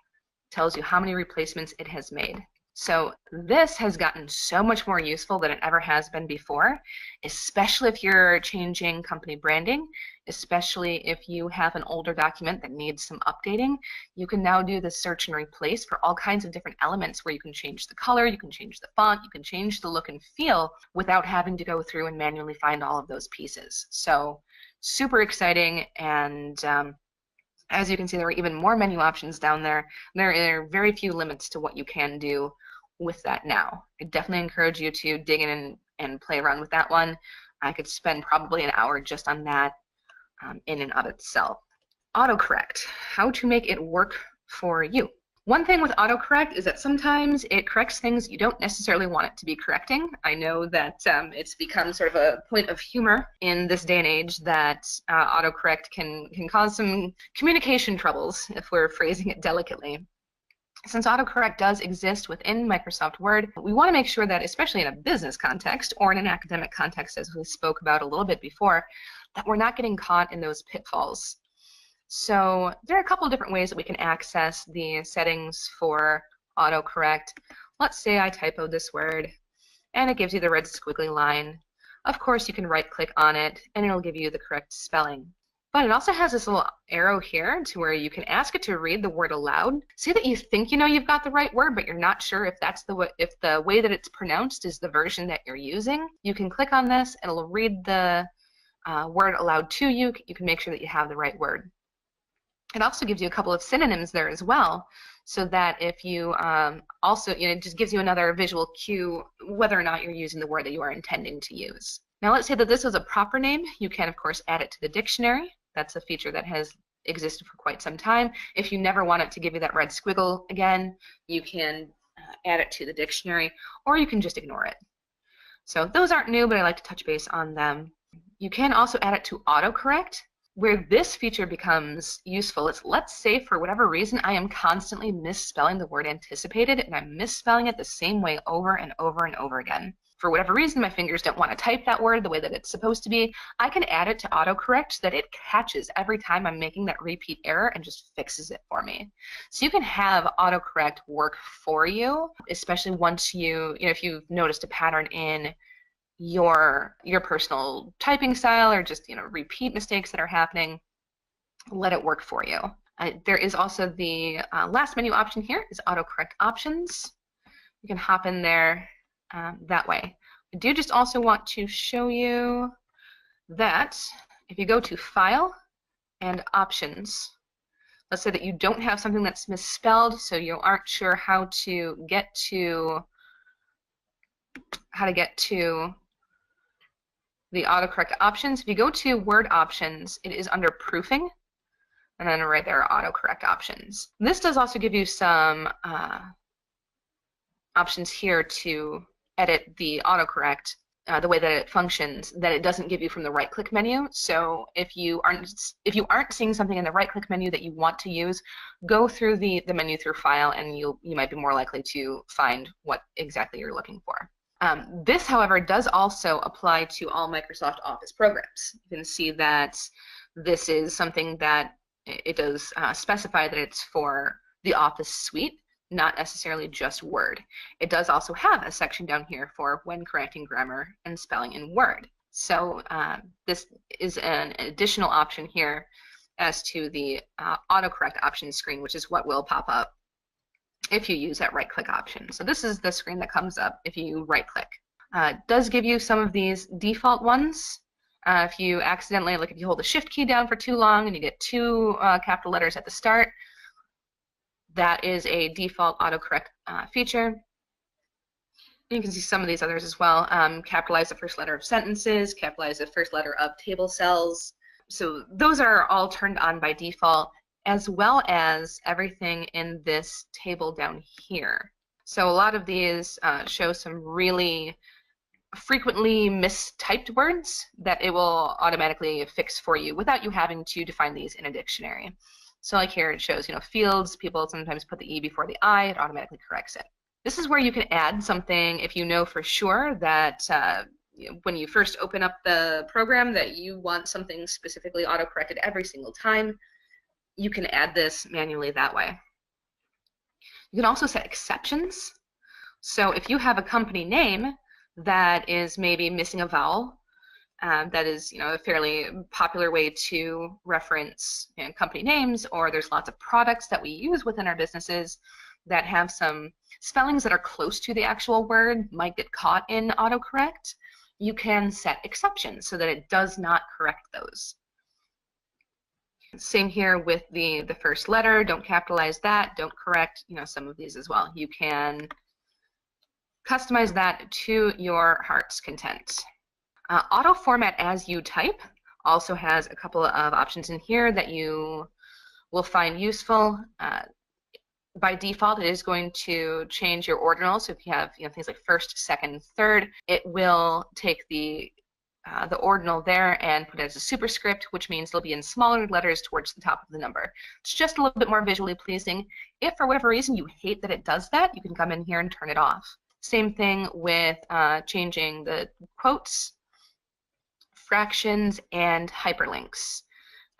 It tells you how many replacements it has made. So this has gotten so much more useful than it ever has been before, especially if you're changing company branding, especially if you have an older document that needs some updating. You can now do the search and replace for all kinds of different elements where you can change the color, you can change the font, you can change the look and feel without having to go through and manually find all of those pieces. So super exciting, and as you can see, there are even more menu options down there. There are very few limits to what you can do with that now. I definitely encourage you to dig in and play around with that one. I could spend probably an hour just on that in and of itself. Autocorrect, how to make it work for you. One thing with autocorrect is that sometimes it corrects things you don't necessarily want it to be correcting. I know that it's become sort of a point of humor in this day and age that autocorrect can cause some communication troubles, if we're phrasing it delicately. Since autocorrect does exist within Microsoft Word, we want to make sure that, especially in a business context or in an academic context, as we spoke about a little bit before, that we're not getting caught in those pitfalls. So there are a couple of different ways that we can access the settings for autocorrect. Let's say I typo this word, and it gives you the red squiggly line. Of course, you can right-click on it, and it'll give you the correct spelling. But it also has this little arrow here to where you can ask it to read the word aloud. Say that you think you know you've got the right word, but you're not sure if that's the way that it's pronounced is the version that you're using. You can click on this, and it'll read the word aloud to you. You can make sure that you have the right word. It also gives you a couple of synonyms there as well, so that if you also, it just gives you another visual cue whether or not you're using the word that you are intending to use. Now let's say that this was a proper name. You can, of course, add it to the dictionary. That's a feature that has existed for quite some time. If you never want it to give you that red squiggle again, you can add it to the dictionary, or you can just ignore it. So those aren't new, but I like to touch base on them. You can also add it to autocorrect. Where this feature becomes useful is, let's say for whatever reason I am constantly misspelling the word anticipated, and I'm misspelling it the same way over and over and over again. For whatever reason, my fingers don't want to type that word the way that it's supposed to be. I can add it to autocorrect so that it catches every time I'm making that repeat error and just fixes it for me. So you can have autocorrect work for you, especially once if you've noticed a pattern in your personal typing style, or just repeat mistakes that are happening, let it work for you. There is also the last menu option here is autocorrect options. You can hop in there that way. I do just also want to show you that if you go to File and Options, let's say that you don't have something that's misspelled, so you aren't sure how to get to the autocorrect options. If you go to Word Options, it is under Proofing, and then right there are autocorrect options. This does also give you some options here to edit the autocorrect the way that it functions, that it doesn't give you from the right-click menu. So if you aren't seeing something in the right-click menu that you want to use, go through the menu through File, and you might be more likely to find what exactly you're looking for. This, however, does also apply to all Microsoft Office programs. You can see that this is something that it does specify that it's for the Office suite, not necessarily just Word. It does also have a section down here for when correcting grammar and spelling in Word. So this is an additional option here as to the autocorrect options screen, which is what will pop up if you use that right-click option. So this is the screen that comes up if you right-click. It does give you some of these default ones. If you accidentally, if you hold the Shift key down for too long and you get two capital letters at the start, that is a default autocorrect feature. You can see some of these others as well. Capitalize the first letter of sentences, capitalize the first letter of table cells. So those are all turned on by default, as well as everything in this table down here. So a lot of these show some really frequently mistyped words that it will automatically fix for you without you having to define these in a dictionary. So like here it shows, fields, people sometimes put the E before the I, it automatically corrects it. This is where you can add something if you know for sure that when you first open up the program that you want something specifically auto-corrected every single time. You can add this manually that way. You can also set exceptions. So if you have a company name that is maybe missing a vowel, that is a fairly popular way to reference company names, or there's lots of products that we use within our businesses that have some spellings that are close to the actual word, might get caught in autocorrect, you can set exceptions so that it does not correct those. Same here with the first letter. Don't capitalize that. Don't correct some of these as well. You can customize that to your heart's content. Auto format as you type also has a couple of options in here that you will find useful. By default, it is going to change your ordinal. So if you have things like first, second, third, it will take the ordinal there and put it as a superscript, which means it'll be in smaller letters towards the top of the number. It's just a little bit more visually pleasing. If for whatever reason you hate that it does that, you can come in here and turn it off. Same thing with changing the quotes, fractions, and hyperlinks.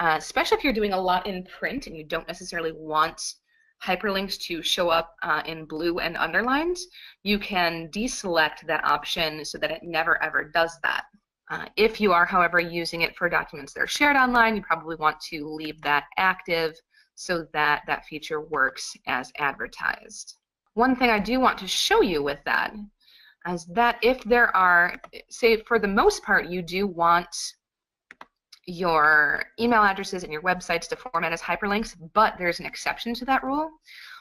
Especially if you're doing a lot in print and you don't necessarily want hyperlinks to show up in blue and underlined, you can deselect that option so that it never ever does that. If you are, however, using it for documents that are shared online, you probably want to leave that active so that that feature works as advertised. One thing I do want to show you with that is that if there are, say for the most part, you do want your email addresses and your websites to format as hyperlinks, but there's an exception to that rule,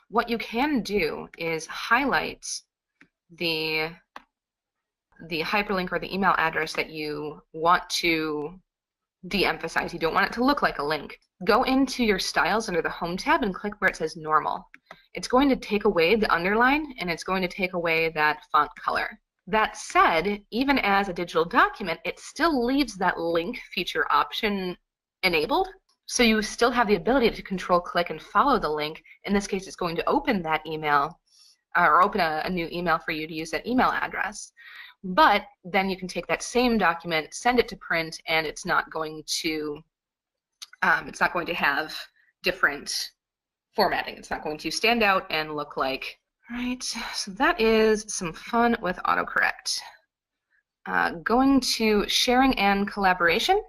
what you can do is highlight the hyperlink or the email address that you want to de-emphasize. You don't want it to look like a link. Go into your styles under the Home tab and click where it says normal. It's going to take away the underline and it's going to take away that font color. That said, even as a digital document, it still leaves that link feature option enabled. So you still have the ability to control click and follow the link. In this case, it's going to open that email or open a new email for you to use that email address. But then you can take that same document, send it to print, and it's not going to have different formatting. It's not going to stand out and look like. Right, so that is some fun with autocorrect. Going to sharing and collaboration.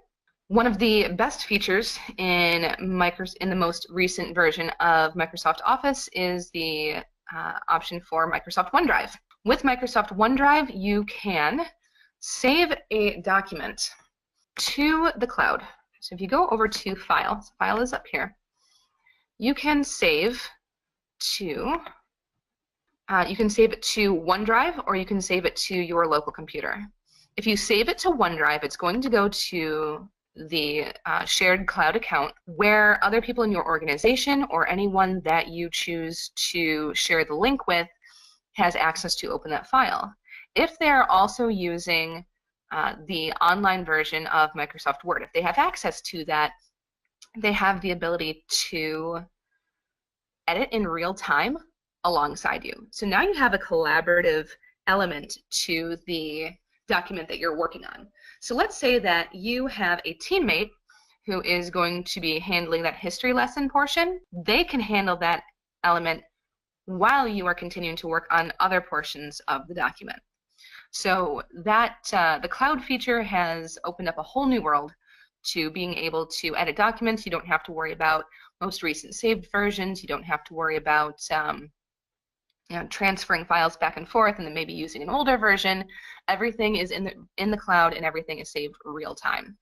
One of the best features in the most recent version of Microsoft Office is the option for Microsoft OneDrive. With Microsoft OneDrive, you can save a document to the cloud. So if you go over to File, File is up here, you can save to OneDrive, or you can save it to your local computer. If you save it to OneDrive, it's going to go to the shared cloud account where other people in your organization or anyone that you choose to share the link with has access to open that file. If they're also using the online version of Microsoft Word, if they have access to that, they have the ability to edit in real time alongside you. So now you have a collaborative element to the document that you're working on. So let's say that you have a teammate who is going to be handling that history lesson portion. They can handle that element while you are continuing to work on other portions of the document. So that the cloud feature has opened up a whole new world to being able to edit documents. You don't have to worry about most recent saved versions. You don't have to worry about transferring files back and forth and then maybe using an older version. Everything is in the cloud and everything is saved real time.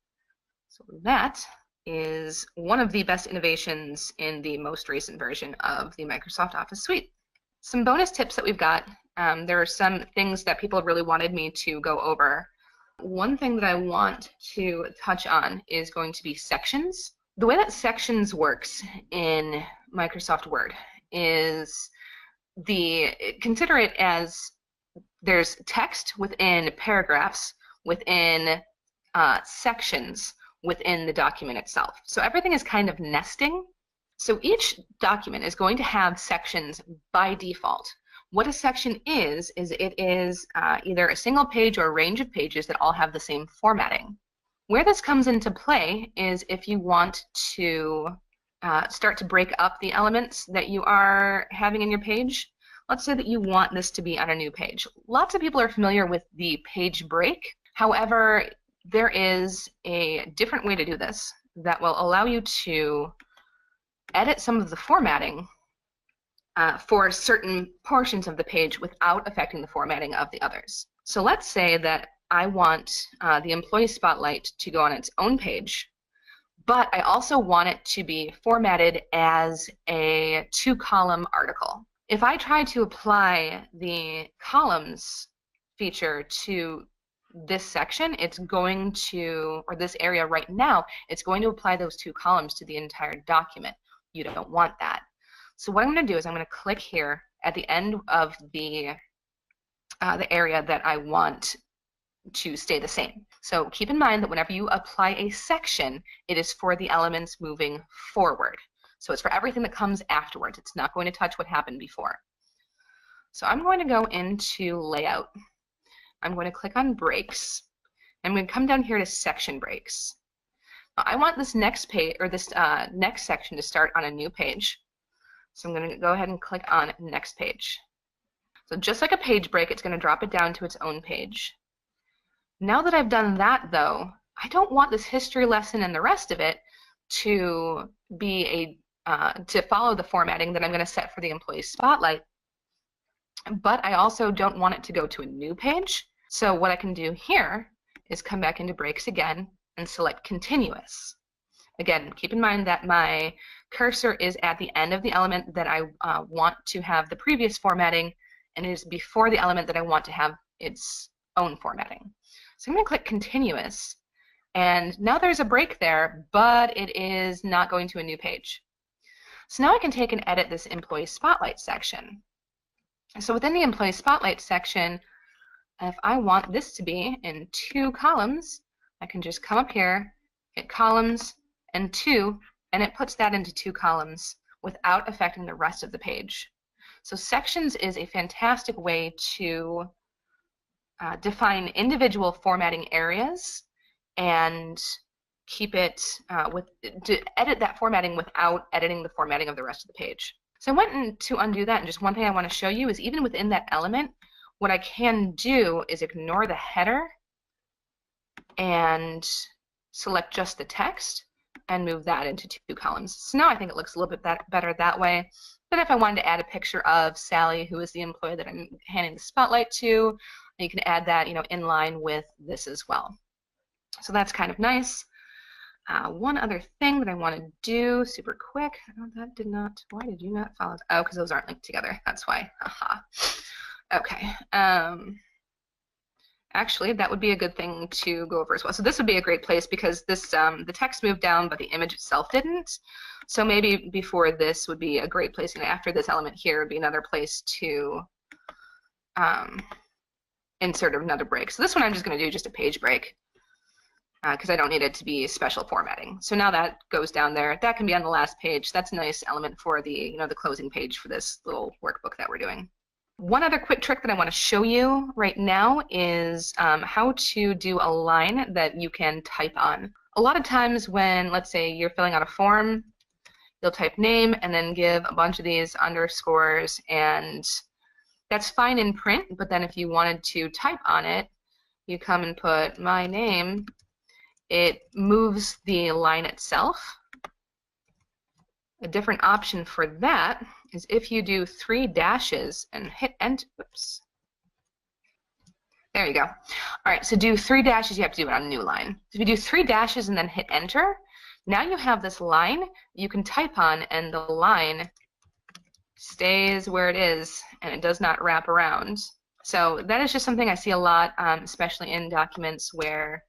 So that is one of the best innovations in the most recent version of the Microsoft Office suite. Some bonus tips that we've got. There are some things that people really wanted me to go over. One thing that I want to touch on is going to be sections. The way that sections works in Microsoft Word is consider it as there's text within paragraphs, within sections within the document itself. So everything is kind of nesting. So each document is going to have sections by default. What a section is it is either a single page or a range of pages that all have the same formatting. Where this comes into play is if you want to start to break up the elements that you are having in your page. Let's say that you want this to be on a new page. Lots of people are familiar with the page break. However, there is a different way to do this that will allow you to edit some of the formatting for certain portions of the page without affecting the formatting of the others. So let's say that I want the employee spotlight to go on its own page, but I also want it to be formatted as a 2-column article. If I try to apply the columns feature to this section, it's going to, or this area right now, it's going to apply those 2 columns to the entire document. You don't want that. So what I'm going to do is I'm going to click here at the end of the area that I want to stay the same. So keep in mind that whenever you apply a section, it is for the elements moving forward. So it's for everything that comes afterwards. It's not going to touch what happened before. So I'm going to go into Layout. I'm going to click on Breaks. I'm going to come down here to Section Breaks. I want this next page, or this next section to start on a new page. So I'm going to go ahead and click on Next Page. So just like a page break, it's going to drop it down to its own page. Now that I've done that, though, I don't want this history lesson and the rest of it to be to follow the formatting that I'm going to set for the employee spotlight. But I also don't want it to go to a new page. So what I can do here is come back into Breaks again and select Continuous. Again, keep in mind that my cursor is at the end of the element that I want to have the previous formatting, and it is before the element that I want to have its own formatting. So I'm going to click Continuous, And now there's a break there, but it is not going to a new page. So now I can take and edit this Employee Spotlight section. So within the Employee Spotlight section, if I want this to be in 2 columns, I can just come up here, hit columns and 2, and it puts that into 2 columns without affecting the rest of the page. So sections is a fantastic way to define individual formatting areas and keep it to edit that formatting without editing the formatting of the rest of the page. So I went to undo that, and just one thing I want to show you is even within that element, what I can do is ignore the header and select just the text and move that into 2 columns. So now I think it looks a little bit better that way. But if I wanted to add a picture of Sally, who is the employee that I'm handing the spotlight to, you can add that, in line with this as well. So that's kind of nice. One other thing that I want to do super quick. Oh, that did not. Why did you not follow? Oh, because those aren't linked together. That's why. Aha. Okay. Actually, that would be a good thing to go over as well. So this would be a great place because this the text moved down, but the image itself didn't. So maybe before this would be a great place, after this element here would be another place to insert another break. So this one I'm just going to do just a page break because I don't need it to be special formatting. So now that goes down there. That can be on the last page. That's a nice element for the the closing page for this little workbook that we're doing. One other quick trick that I want to show you right now is how to do a line that you can type on. A lot of times when, let's say, you're filling out a form, you'll type name and then give a bunch of these underscores, and that's fine in print, but then if you wanted to type on it, you come and put my name, it moves the line itself. A different option for that is if you do 3 dashes and hit enter. Oops. There you go. All right, so do 3 dashes, you have to do it on a new line. So if you do 3 dashes and then hit enter, now you have this line you can type on, and the line stays where it is and it does not wrap around. So that is just something I see a lot, especially in documents where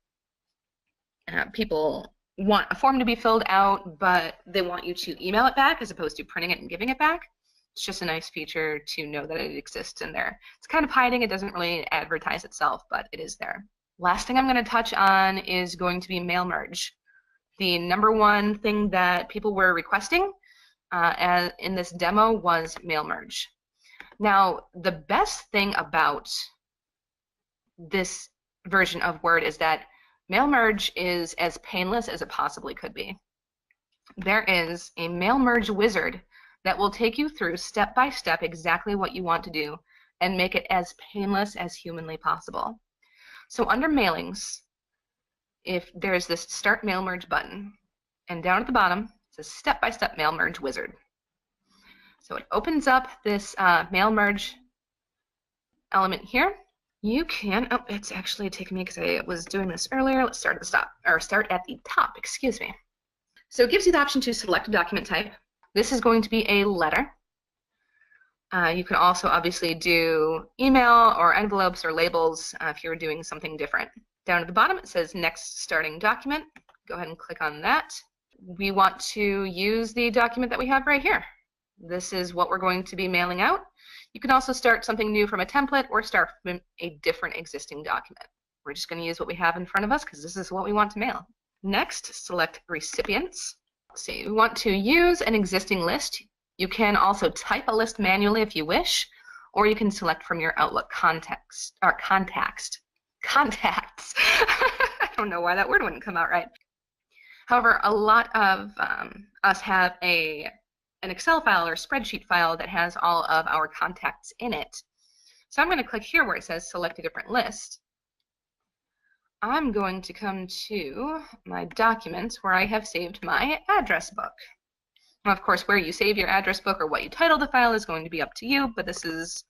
people want a form to be filled out, but they want you to email it back as opposed to printing it and giving it back. It's just a nice feature to know that it exists in there. It's kind of hiding. It doesn't really advertise itself, but it is there. Last thing I'm going to touch on is going to be mail merge. The #1 thing that people were requesting in this demo was mail merge. Now, the best thing about this version of Word is that mail merge is as painless as it possibly could be. There is a mail merge wizard that will take you through step by step exactly what you want to do and make it as painless as humanly possible. So under mailings, if there's this start mail merge button, and down at the bottom it says step-by-step mail merge wizard. So it opens up this mail merge element here. You can, oh, it's actually taking me because I was doing this earlier. Let's start at the top, excuse me. So it gives you the option to select a document type. This is going to be a letter. You can also obviously do email or envelopes or labels if you're doing something different. Down at the bottom it says next starting document. Go ahead and click on that. We want to use the document that we have right here. This is what we're going to be mailing out. You can also start something new from a template or start from a different existing document. We're just going to use what we have in front of us because this is what we want to mail. Next, select recipients. So you want to use an existing list. You can also type a list manually if you wish, or you can select from your Outlook contacts. I don't know why that word wouldn't come out right. However, a lot of us have an Excel file or spreadsheet file that has all of our contacts in it. So I'm going to click here where it says select a different list. I'm going to come to my documents where I have saved my address book. Now, of course, where you save your address book or what you title the file is going to be up to you, but this is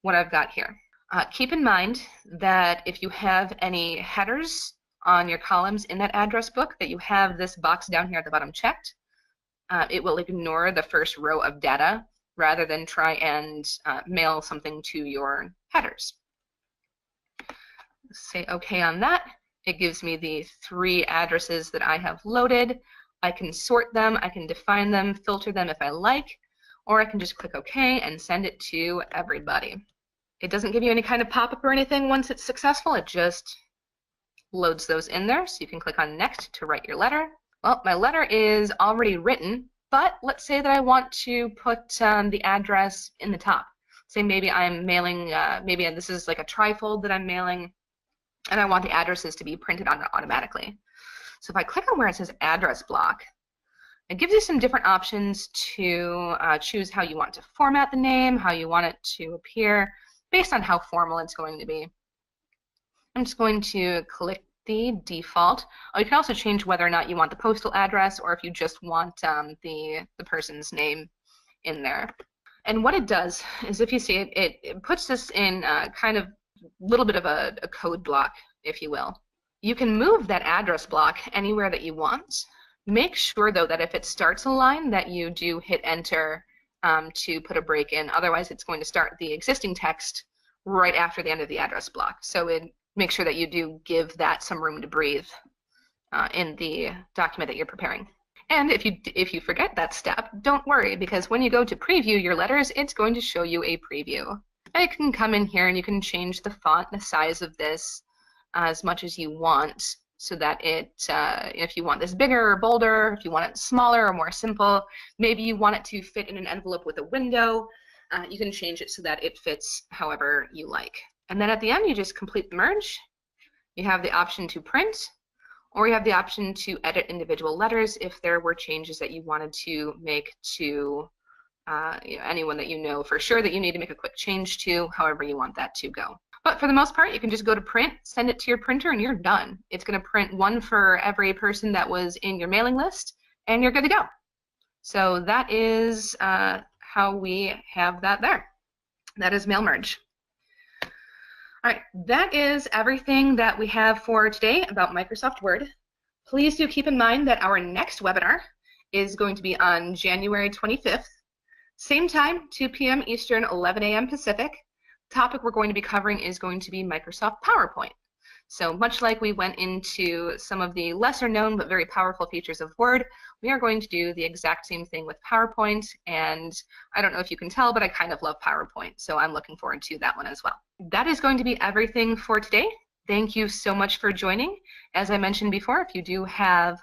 what I've got here. Keep in mind that if you have any headers on your columns in that address book, that you have this box down here at the bottom checked. It will ignore the first row of data rather than try and mail something to your headers. Say OK on that. It gives me the 3 addresses that I have loaded. I can sort them, I can define them, filter them if I like, or I can just click OK and send it to everybody. It doesn't give you any kind of pop-up or anything once it's successful. It just loads those in there. So you can click on Next to write your letter. Well, my letter is already written, but let's say that I want to put the address in the top. Say maybe I'm mailing, maybe this is like a trifold that I'm mailing, and I want the addresses to be printed on automatically. So if I click on where it says address block, it gives you some different options to choose how you want to format the name, how you want it to appear, based on how formal it's going to be. I'm just going to click the default. Oh, you can also change whether or not you want the postal address or if you just want the person's name in there. And what it does is, if you see it, it puts this in kind of a little bit of a code block, if you will. You can move that address block anywhere that you want. Make sure, though, that if it starts a line that you do hit enter to put a break in. Otherwise, it's going to start the existing text right after the end of the address block. So make sure that you do give that some room to breathe in the document that you're preparing. And if you forget that step, don't worry, because when you go to preview your letters, it's going to show you a preview. And you can come in here and you can change the font, the size of this as much as you want, so that if you want this bigger or bolder, if you want it smaller or more simple, maybe you want it to fit in an envelope with a window, you can change it so that it fits however you like. And then at the end, you just complete the merge. You have the option to print, or you have the option to edit individual letters if there were changes that you wanted to make to anyone that you know for sure that you need to make a quick change to, however you want that to go. But for the most part, you can just go to print, send it to your printer, and you're done. It's going to print one for every person that was in your mailing list, and you're good to go. So that is how we have that there. That is mail merge. All right, that is everything that we have for today about Microsoft Word. Please do keep in mind that our next webinar is going to be on January 25th, same time, 2 p.m. Eastern, 11 a.m. Pacific. The topic we're going to be covering is going to be Microsoft PowerPoint. So much like we went into some of the lesser known but very powerful features of Word, we are going to do the exact same thing with PowerPoint, and I don't know if you can tell, but I kind of love PowerPoint, so I'm looking forward to that one as well. That is going to be everything for today. Thank you so much for joining. As I mentioned before, if you do have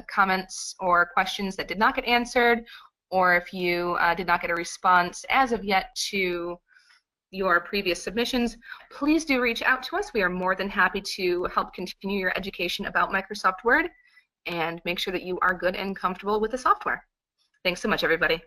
comments or questions that did not get answered, or if you did not get a response as of yet to your previous submissions, please do reach out to us. We are more than happy to help continue your education about Microsoft Word and make sure that you are good and comfortable with the software. Thanks so much, everybody.